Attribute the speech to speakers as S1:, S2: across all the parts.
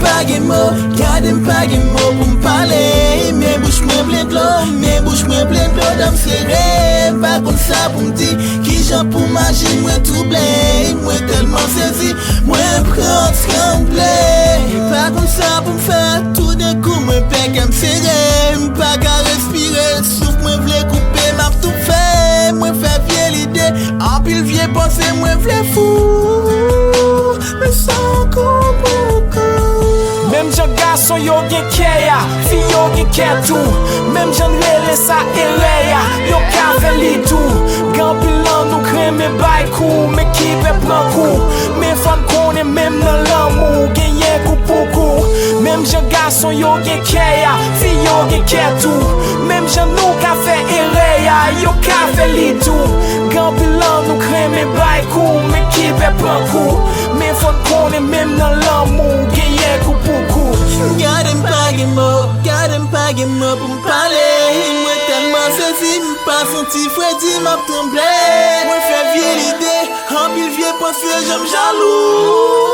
S1: pas de mots, gardez pas de mots pour me parler. Mes bouches me plein de l'eau, mes bouches me plein de l'eau dans me serrer. Pas comme ça pour me dire qui j'en pour magie, moi tout blé. Moi tellement saisi, moi prends trembler. Pas comme ça pour me faire tout d'un coup, moi pèque à me serrer. Pas qu'à respirer, souffle, moi v'lais couper, m'a tout fait. Moi fait vieille l'idée, en pile vieux pensée, moi v'lais fou. Mais sans coup.
S2: Même j'en garçon yo gen keya, fi yo gen ketou. Même j'en lele sa ereya, yo ka fe li tout. Gan bilan nou kreme bay kou, mais qui pe pran kou. Mais femme konen même nan l'amour, genye kou pou kou. Même j'en garçon yo gen keya, fi yo gen ketou. Même j'en nou ka fe ereya, yo ka fe li tout. Gan bilan nou kreme bay kou, mais qui pe pran kou. Mais femme konen même nan l'amour, genye kou pou kou.
S1: Gardez pas de mots pour me parler. Moi tellement saisi, m'pas senti Freddy m'a tremblé. Moi fait vieille l'idée, en pile vieux pensée, j'aime jaloux.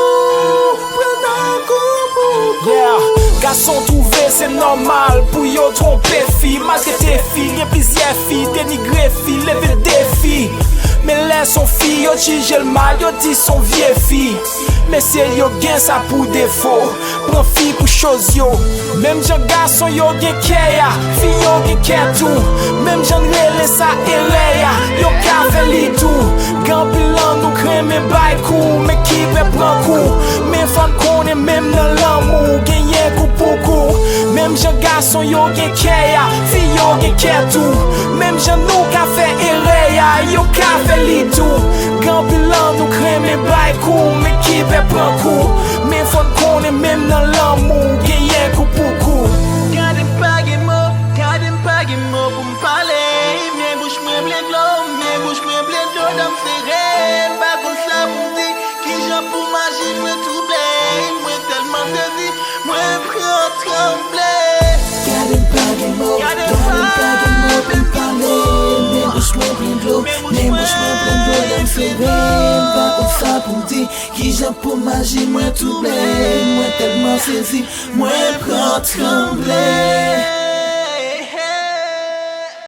S1: Prenant coup.
S2: Yeah, garçon trouvé c'est normal pour yo tromper fille. Masque tes filles, y'a plusieurs filles, dénigrer filles, lever le défi. Mais laisse son fille, yo tige le mal, yo dit son vieille fille. Mais c'est yo gen ça pour défaut, prend fille pour chose yo. Même j'en garçon yo gen keya, fille yo gen ketou. Même j'en lele sa ereya, yo ka fe li tout. Gan bilan nou kreme bay kou, mais qui pe pran kou. Mais femme konen même nan l'amour, genye kou pou kou. Même j'en garçon yo gen keya, fille yo gen ketou. Même j'en nou ka fe ereya, yo ka fe li tout. Gan bilan nou kreme bay kou, mais qui pe pran kou. Mais femme konen même nan l'amour, genye kou pou kou.
S1: Gardez pas de mots pour me parler. Mes bouches me plein de l'eau, mes bouches me plein de l'eau dans me serrer. Pas comme ça pour me dire qui j'en pour magie, moi tout blé. Moi tellement saisi, moi prends trembler. Gardez pas de mots pour me parler. Mes bouches me plein de l'eau, mes bouches me plein de l'eau dans me serrer. Pas comme ça pour me dire qui j'en pour magie, moi tout blé. Moi tellement saisi, moi prends trembler.